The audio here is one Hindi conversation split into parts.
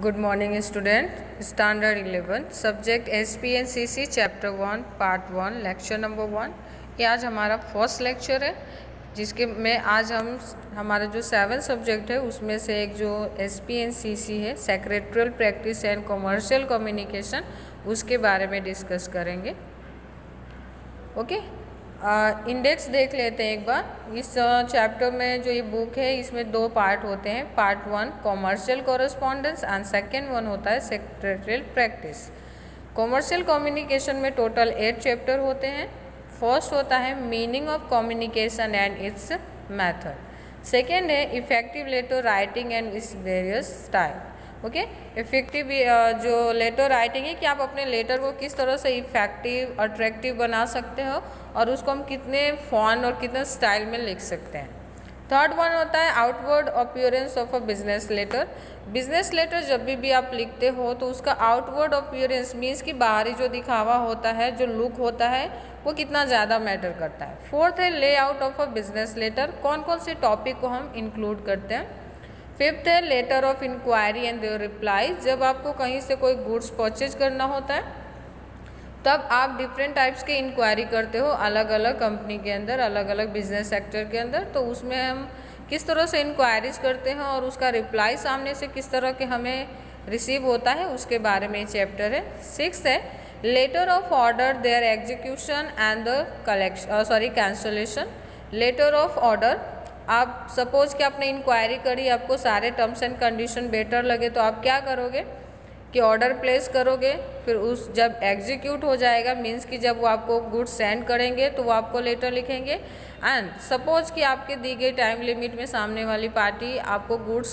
Good morning student. Standard 11 Subject SPNCC Chapter 1 Part 1 Lecture number 1। ये आज हमारा फर्स्ट लेक्चर है जिसके में आज हम हमारा जो 7 सब्जेक्ट है उसमें से एक जो SPNCC है secretarial practice and commercial communication उसके बारे में डिस्कस करेंगे। ओके, इंडेक्स देख लेते हैं एक बार। इस चैप्टर में जो ये बुक है इसमें 2 पार्ट होते हैं। Part 1 commercial correspondence and second one होता है सेक्रेटरियल प्रैक्टिस। कॉमर्शियल कम्युनिकेशन में टोटल 8 चैप्टर होते हैं। फर्स्ट होता है meaning of communication and its method. Second है effective letter writing and its various style. Okay, effective जो लेटर राइटिंग है कि आप अपने लेटर को किस तरह से इफेक्टिव अट्रैक्टिव बना सकते हो और उसको हम कितने फॉन्ट और कितने स्टाइल में लिख सकते हैं। थर्ड वन होता है outward appearance of a business letter. Business letter जब भी आप लिखते हो तो उसका आउटवर्ड अपीयरेंस मीन्स कि बाहरी जो दिखावा होता है, जो लुक होता है, वो कितना ज़्यादा मैटर करता है। फोर्थ है layout of a business letter, कौन कौन से टॉपिक को हम इंक्लूड करते हैं। फिफ्थ है letter of inquiry and their reply, जब आपको कहीं से कोई गुड्स परचेज करना होता है तब आप डिफरेंट टाइप्स के इंक्वायरी करते हो अलग अलग कंपनी के अंदर, अलग अलग बिजनेस सेक्टर के अंदर, तो उसमें हम किस तरह से इंक्वायरीज करते हैं और उसका रिप्लाई सामने से किस तरह के हमें रिसीव होता है उसके बारे में चैप्टर है। सिक्स्थ है letter of order, their execution and the cancellation. Letter of order, आप सपोज कि आपने इंक्वायरी करी, आपको सारे टर्म्स एंड कंडीशन बेटर लगे तो आप क्या करोगे कि ऑर्डर प्लेस करोगे। फिर उस जब एग्जीक्यूट हो जाएगा मीन्स कि जब वो आपको गुड्स सेंड करेंगे तो वो आपको लेटर लिखेंगे। एंड सपोज कि आपके दी गई टाइम लिमिट में सामने वाली पार्टी आपको गुड्स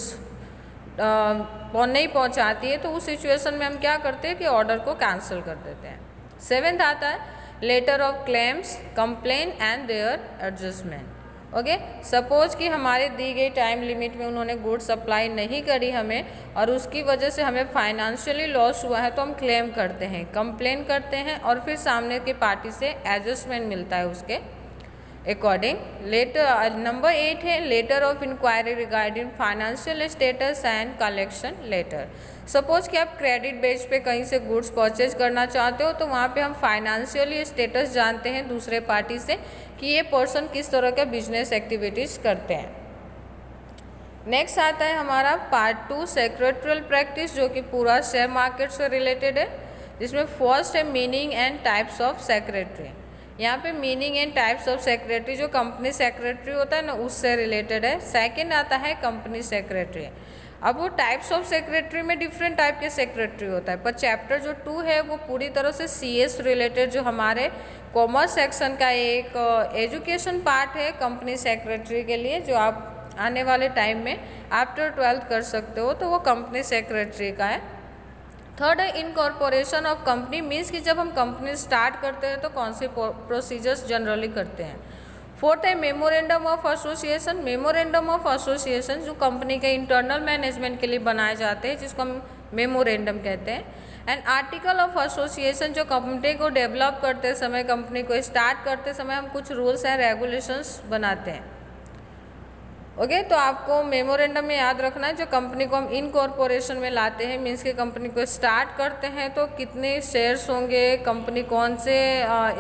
नहीं पहुंचाती है तो उस सिचुएशन में हम क्या करते हैं कि ऑर्डर को कैंसिल कर देते हैं। सेवेंथ आता है letter of claims, complain and their adjustment. Okay, suppose कि हमारे दी गई टाइम लिमिट में उन्होंने गुड्स सप्लाई नहीं करी हमें और उसकी वजह से हमें फाइनेंशियली लॉस हुआ है तो हम क्लेम करते हैं, कंप्लेन करते हैं और फिर सामने की पार्टी से एडजस्टमेंट मिलता है उसके अकॉर्डिंग। लेटर नंबर 8 है letter of inquiry regarding financial status and collection letter. Suppose कि आप क्रेडिट बेस पे कहीं से गुड्स परचेज करना चाहते हो तो वहाँ पे हम फाइनेंशियली स्टेटस जानते हैं दूसरे पार्टी से कि ये पर्सन किस तरह का बिजनेस एक्टिविटीज़ करते हैं। नेक्स्ट आता है हमारा पार्ट 2 सेक्रेटरियल प्रैक्टिस, जो कि पूरा शेयर मार्केट से रिलेटेड है, जिसमें फर्स्ट है meaning and types of secretary. यहाँ पे meaning and types of secretary जो कंपनी सेक्रेटरी होता है ना उससे रिलेटेड है। सेकंड आता है कंपनी सेक्रेटरी। अब वो टाइप्स ऑफ सेक्रेटरी में डिफरेंट टाइप के सेक्रेटरी होता है, पर चैप्टर जो 2 है वो पूरी तरह से CS रिलेटेड, जो हमारे कॉमर्स सेक्शन का एक एजुकेशन पार्ट है कंपनी सेक्रेटरी के लिए, जो आप आने वाले टाइम में आफ्टर 12th कर सकते हो, तो वो कंपनी सेक्रेटरी का है। थर्ड है इनकॉर्पोरेशन ऑफ कंपनी, मीन्स कि जब हम कंपनी स्टार्ट करते हैं तो कौन से प्रोसीजर्स जनरली करते हैं। फोर्थ है memorandum of association. Memorandum of association जो कंपनी के इंटरनल मैनेजमेंट के लिए बनाए जाते हैं, जिसको हम मेमोरेंडम कहते हैं। एंड आर्टिकल ऑफ एसोसिएशन, जो कंपनी को डेवलप करते समय, कंपनी को स्टार्ट करते समय हम कुछ रूल्स एंड रेगुलेशंस बनाते हैं। ओके, तो आपको मेमोरेंडम में याद रखना है जो कंपनी को हम इनकॉर्पोरेशन में लाते हैं, मीन्स कि कंपनी को स्टार्ट करते हैं तो कितने शेयर्स होंगे, कंपनी कौन से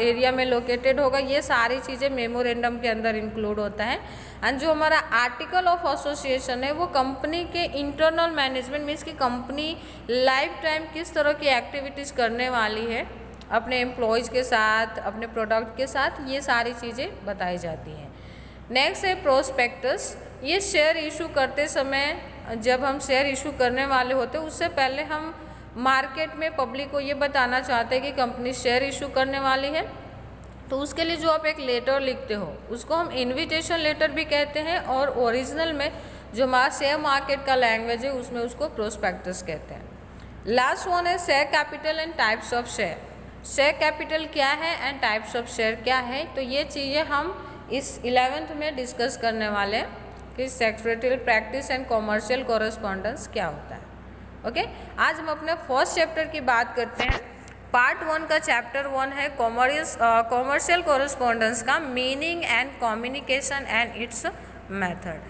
एरिया में लोकेटेड होगा, ये सारी चीज़ें मेमोरेंडम के अंदर इंक्लूड होता है। एंड जो हमारा आर्टिकल ऑफ एसोसिएशन है वो कंपनी के इंटरनल मैनेजमेंट, मीन्स कि कंपनी लाइफ टाइम किस तरह की एक्टिविटीज़ करने वाली है अपने एम्प्लॉयज़ के साथ, अपने प्रोडक्ट के साथ, ये सारी चीज़ें बताई जाती हैं। नेक्स्ट है प्रोस्पेक्टस। ये शेयर इशू करते समय, जब हम शेयर इशू करने वाले होते हैं उससे पहले हम मार्केट में पब्लिक को ये बताना चाहते हैं कि कंपनी शेयर इशू करने वाली है, तो उसके लिए जो आप एक लेटर लिखते हो उसको हम इन्विटेशन लेटर भी कहते हैं, और ओरिजिनल में जो हमारा शेयर मार्केट का लैंग्वेज है उसमें उसको प्रोस्पेक्टस कहते हैं। लास्ट वन है share capital and types of share. Share capital क्या है एंड टाइप्स ऑफ शेयर क्या है, तो ये चीज़ें हम इस 11th में डिस्कस करने वाले हैं कि secretarial practice and commercial correspondence क्या होता है। ओके, आज हम अपने फर्स्ट चैप्टर की बात करते हैं। पार्ट 1 का चैप्टर 1 है कॉमर्शियल कॉरेस्पॉन्डेंस का meaning and communication and its method.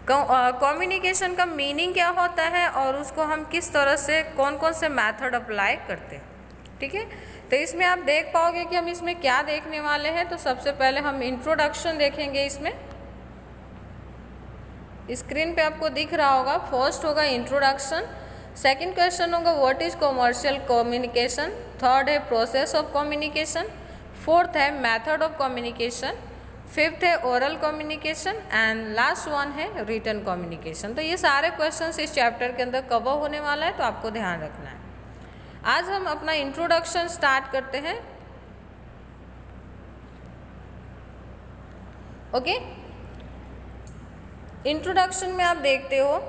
Communication का मीनिंग क्या होता है और उसको हम किस तरह से कौन कौन से मेथड अप्लाई करते हैं, ठीक है। तो इसमें आप देख पाओगे कि हम इसमें क्या देखने वाले हैं। तो सबसे पहले हम इंट्रोडक्शन देखेंगे। इसमें स्क्रीन पे आपको दिख रहा होगा, फर्स्ट होगा इंट्रोडक्शन, सेकंड क्वेश्चन होगा what is commercial communication, third है प्रोसेस ऑफ कम्युनिकेशन, फोर्थ है मेथड ऑफ कम्युनिकेशन, फिफ्थ है oral communication and last one है रिटन कम्युनिकेशन। तो ये सारे क्वेश्चंस इस चैप्टर के अंदर कवर होने वाला है, तो आपको ध्यान रखना है। आज हम अपना इंट्रोडक्शन स्टार्ट करते हैं। ओके, इंट्रोडक्शन में आप देखते हो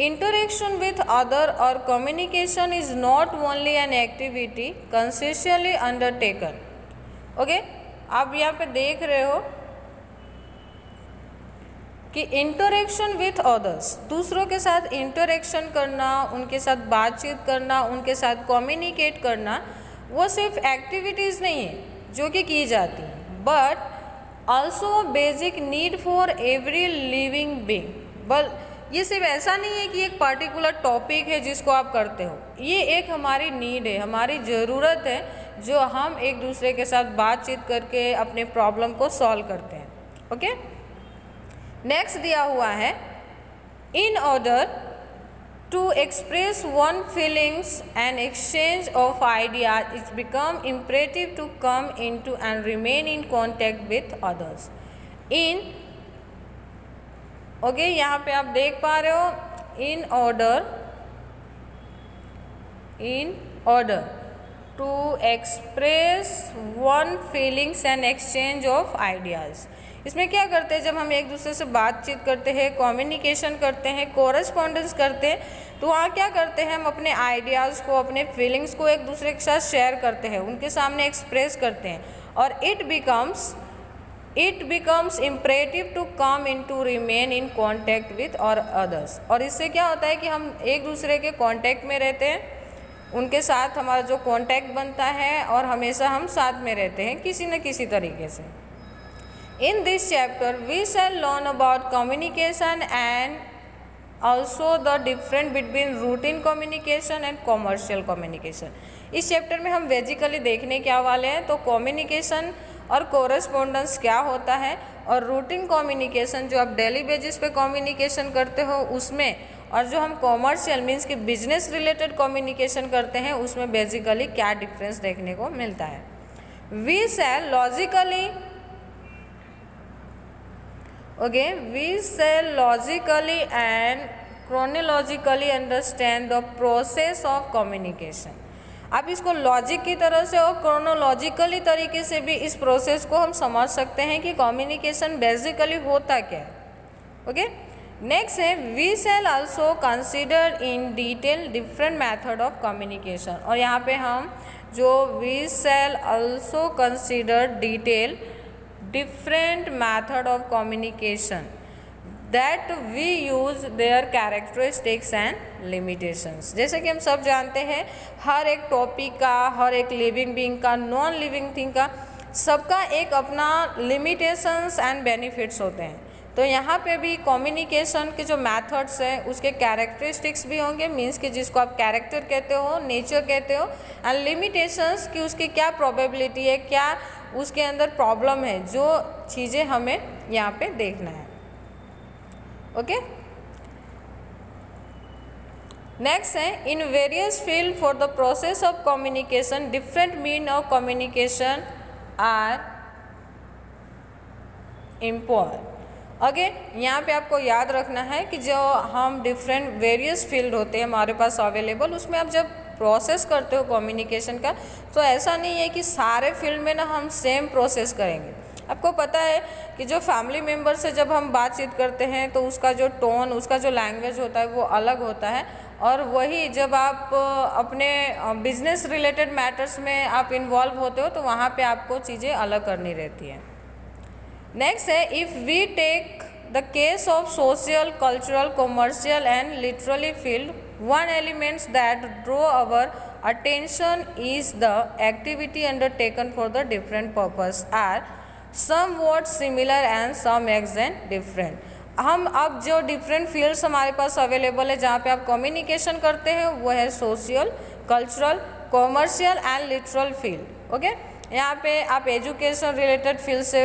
इंटरेक्शन विथ अदर और communication is not only an activity consistently undertaken. Okay, आप यहाँ पे देख रहे हो कि इंटरेक्शन विथ अदर्स, दूसरों के साथ इंटरेक्शन करना, उनके साथ बातचीत करना, उनके साथ कम्युनिकेट करना, वो सिर्फ एक्टिविटीज़ नहीं है जो कि की जाती हैं, but also basic need for every living being. But ये सिर्फ ऐसा नहीं है कि एक पर्टिकुलर टॉपिक है जिसको आप करते हो, ये एक हमारी नीड है, हमारी ज़रूरत है, जो हम एक दूसरे के साथ बातचीत करके अपने प्रॉब्लम को सॉल्व करते हैं। ओके, नेक्स्ट दिया हुआ है in order to express one feelings and exchange of ideas it's become imperative to come into and remain in contact with others in. Okay, यहाँ पे आप देख पा रहे हो in order to express one feelings and exchange of ideas. इसमें क्या करते हैं, जब हम एक दूसरे से बातचीत करते हैं, कम्युनिकेशन करते हैं, कोरेस्पॉन्डेंस करते हैं, तो वहाँ क्या करते हैं, हम अपने आइडियाज़ को, अपने फीलिंग्स को एक दूसरे के साथ शेयर करते हैं, उनके सामने एक्सप्रेस करते हैं, और it becomes imperative to come in to remain in contact with और अदर्स। और इससे क्या होता है कि हम एक दूसरे के कॉन्टैक्ट में रहते हैं, उनके साथ हमारा जो कॉन्टैक्ट बनता है और हमेशा हम साथ में रहते हैं किसी न किसी तरीके से। In this chapter, we shall learn about communication and also the difference between routine communication and commercial communication. इस चैप्टर में हम बेसिकली देखने क्या वाले हैं, तो कम्युनिकेशन और कोरेस्पोंडेंस क्या होता है, और रूटीन कम्युनिकेशन जो आप डेली बेसिस पे कम्युनिकेशन करते हो उसमें, और जो हम कॉमर्शियल मीन्स कि बिजनेस रिलेटेड कम्युनिकेशन करते हैं उसमें बेसिकली क्या डिफरेंस देखने को मिलता है। We shall logically and chronologically understand the process of communication। अब इसको लॉजिक की तरह से और क्रोनोलॉजिकली तरीके से भी इस प्रोसेस को हम समझ सकते हैं कि कम्युनिकेशन बेसिकली होता क्या है। ओके, नेक्स्ट है we shall also consider in detail different method of communication. और यहाँ पे हम जो we shall also consider detail different method of communication that we use their characteristics and limitations। जैसे कि हम सब जानते हैं हर एक टॉपिक का, हर एक लिविंग बीइंग का, नॉन लिविंग थिंग का, सबका एक अपना लिमिटेशंस एंड बेनिफिट्स होते हैं। तो यहाँ पे भी कम्युनिकेशन के जो मेथड्स हैं उसके कैरेक्टरिस्टिक्स भी होंगे, मीन्स कि जिसको आप कैरेक्टर कहते हो, नेचर कहते हो, एंड लिमिटेशंस कि उसकी क्या प्रोबेबिलिटी है, क्या उसके अंदर प्रॉब्लम है, जो चीज़ें हमें यहाँ पे देखना है। ओके, नेक्स्ट है in various field for the process of communication different mean of communication are important. Again यहाँ पे आपको याद रखना है कि जो हम डिफरेंट वेरियस फील्ड होते हैं हमारे पास अवेलेबल, उसमें आप जब प्रोसेस करते हो कम्युनिकेशन का, तो ऐसा नहीं है कि सारे फील्ड में ना हम सेम प्रोसेस करेंगे। आपको पता है कि जो फैमिली मेम्बर से जब हम बातचीत करते हैं तो उसका जो टोन, उसका जो लैंग्वेज होता है वो अलग होता है, और वही जब आप अपने बिजनेस रिलेटेड मैटर्स में आप इन्वॉल्व होते हो तो वहाँ पे आपको चीज़ें अलग करनी रहती है। नेक्स्ट है if we take the case of social, cultural, commercial and literally field, one elements that draw our attention is the activity undertaken for the different purpose are somewhat similar and some extent different। हम अब जो डिफरेंट फील्ड्स हमारे पास अवेलेबल है जहाँ पे आप कम्युनिकेशन करते हैं वो है social, cultural, commercial and literal field. Okay, यहाँ पे आप एजुकेशन रिलेटेड फील्ड से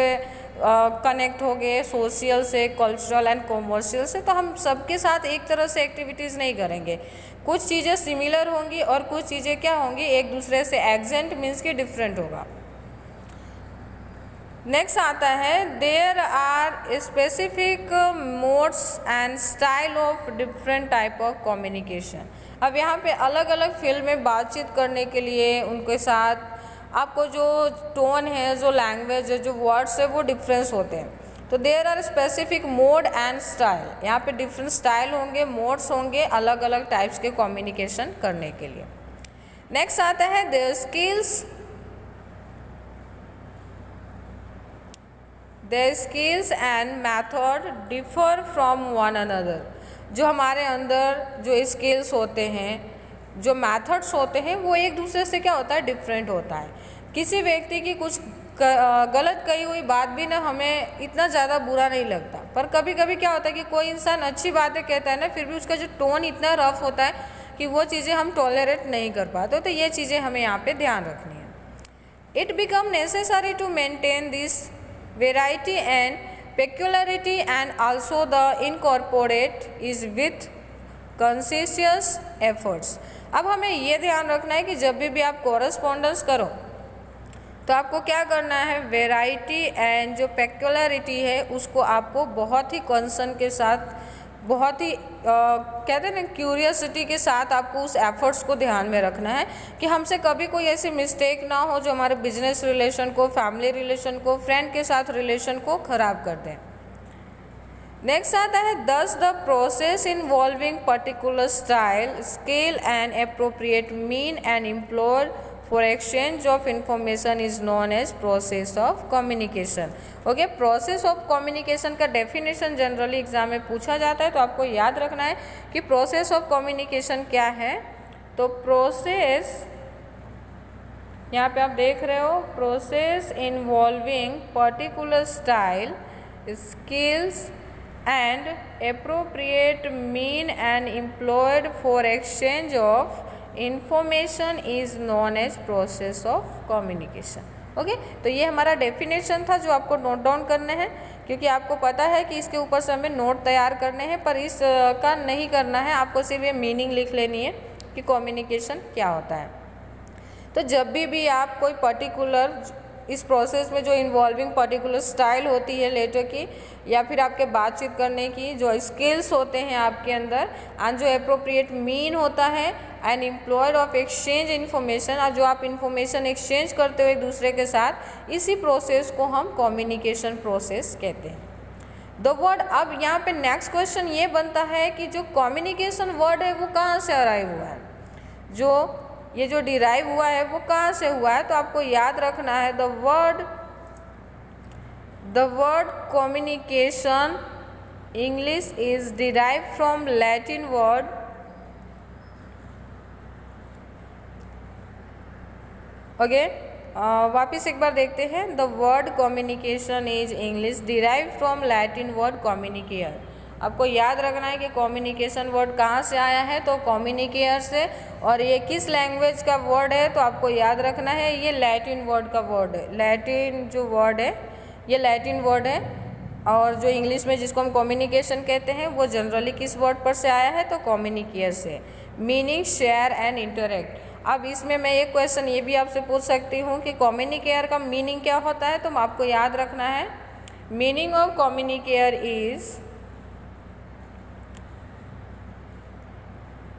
कनेक्ट हो गए, सोशल से, कल्चरल एंड कॉमर्शियल से। तो हम सबके साथ एक तरह से एक्टिविटीज़ नहीं करेंगे, कुछ चीज़ें सिमिलर होंगी और कुछ चीज़ें क्या होंगी एक दूसरे से एग्जेंट मीन्स कि डिफरेंट होगा। नेक्स्ट आता है there are specific modes and style of different type of communication. अब यहाँ पे अलग अलग फील्ड में बातचीत करने के लिए उनके साथ आपको जो टोन है, जो लैंग्वेज है, जो वर्ड्स है वो डिफरेंस होते हैं। तो there are specific mode and style, यहाँ पे डिफरेंट स्टाइल होंगे, मोड्स होंगे अलग अलग टाइप्स के कम्युनिकेशन करने के लिए। नेक्स्ट आता है their skills and method differ from one another. जो हमारे अंदर जो स्किल्स होते हैं, जो मैथड्स होते हैं वो एक दूसरे से क्या होता है डिफरेंट होता है। किसी व्यक्ति की कुछ गलत कही हुई बात भी ना हमें इतना ज़्यादा बुरा नहीं लगता, पर कभी कभी क्या होता है कि कोई इंसान अच्छी बातें कहता है ना, फिर भी उसका जो टोन इतना रफ होता है कि वो चीज़ें हम टॉलरेट नहीं कर पाते। तो ये चीज़ें हमें यहाँ पे ध्यान रखनी है। It become necessary to maintain this variety and peculiarity and also the incorporate is with conscientious efforts। अब हमें ये ध्यान रखना है कि जब भी आप कॉरेस्पॉन्डेंस करो तो आपको क्या करना है, वेराइटी एंड जो पेक्युलरिटी है उसको आपको बहुत ही कंसर्न के साथ, बहुत ही कहते हैं ना क्यूरियसिटी के साथ आपको उस एफर्ट्स को ध्यान में रखना है कि हमसे कभी कोई ऐसी मिस्टेक ना हो जो हमारे बिजनेस रिलेशन को, फैमिली रिलेशन को, फ्रेंड के साथ रिलेशन को ख़राब कर दें। नेक्स्ट आता है thus the process involving particular style, scale and appropriate mean and employed for exchange of information is known as process of communication. Okay, process of communication का डेफिनेशन जनरली एग्जाम में पूछा जाता है, तो आपको याद रखना है कि प्रोसेस ऑफ कम्युनिकेशन क्या है। तो प्रोसेस यहाँ पे आप देख रहे हो, process involving particular style, skills and appropriate mean and employed for exchange of information is known as process of communication. Okay, तो ये हमारा डेफिनेशन था जो आपको नोट डाउन करने हैं, क्योंकि आपको पता है कि इसके ऊपर से हमें नोट तैयार करने हैं, पर इस का नहीं करना है, आपको सिर्फ ये मीनिंग लिख लेनी है कि कम्युनिकेशन क्या होता है। तो जब भी आप कोई पर्टिकुलर इस प्रोसेस में जो इन्वॉल्विंग पर्टिकुलर स्टाइल होती है लेटर की, या फिर आपके बातचीत करने की जो स्किल्स होते हैं आपके अंदर, एंड जो अप्रोप्रिएट मीन होता है and employed of exchange information, और जो आप इन्फॉर्मेशन एक्सचेंज करते हो एक दूसरे के साथ, इसी प्रोसेस को हम कम्युनिकेशन प्रोसेस कहते हैं। द वर्ड, अब यहाँ पे नेक्स्ट क्वेश्चन ये बनता है कि जो कम्युनिकेशन वर्ड है वो कहाँ से अराइव हुआ है, जो ये जो डिराइव हुआ है वो कहाँ से हुआ है। तो आपको याद रखना है the word communication English is derive from Latin word okay. वापिस एक बार देखते हैं, the word communication is English derive from Latin word communicare. आपको याद रखना है कि कम्युनिकेशन वर्ड कहाँ से आया है, तो कम्युनिकेयर से, और ये किस लैंग्वेज का वर्ड है, तो आपको याद रखना है ये लैटिन वर्ड का वर्ड है। लैटिन जो वर्ड है ये लैटिन वर्ड है, और जो इंग्लिश में जिसको हम कम्युनिकेशन कहते हैं वो जनरली किस वर्ड पर से आया है, तो कम्युनिकेयर से। Meaning share and interact. अब इसमें मैं एक क्वेश्चन ये भी आपसे पूछ सकती हूँ कि कम्युनिकेयर का मीनिंग क्या होता है, तो आपको याद रखना है meaning of communicare is,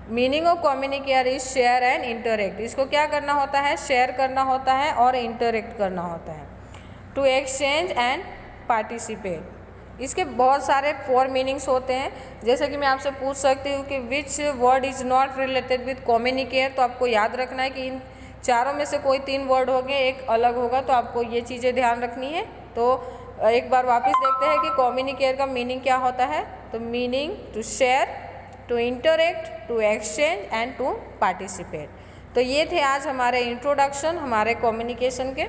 meaning of communicare is share and interact. इसको क्या करना होता है, शेयर करना होता है और इंटरेक्ट करना होता है। To exchange and participate. इसके बहुत सारे 4 मीनिंग्स होते हैं, जैसे कि मैं आपसे पूछ सकती हूँ कि which word is not related with communicare, तो आपको याद रखना है कि इन चारों में से कोई 3 वर्ड होंगे, एक अलग होगा, तो आपको ये चीज़ें ध्यान रखनी है। तो एक बार वापस देखते हैं कि कम्युनिकेयर का मीनिंग क्या होता है। तो meaning to share, to interact, to exchange and to participate. तो ये थे आज हमारे इंट्रोडक्शन हमारे कम्युनिकेशन के।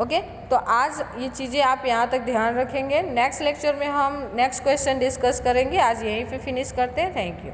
ओके, तो आज ये चीज़ें आप यहाँ तक ध्यान रखेंगे। नेक्स्ट लेक्चर में हम नेक्स्ट क्वेश्चन डिस्कस करेंगे। आज यहीं पे फिनिश करते हैं। Thank you.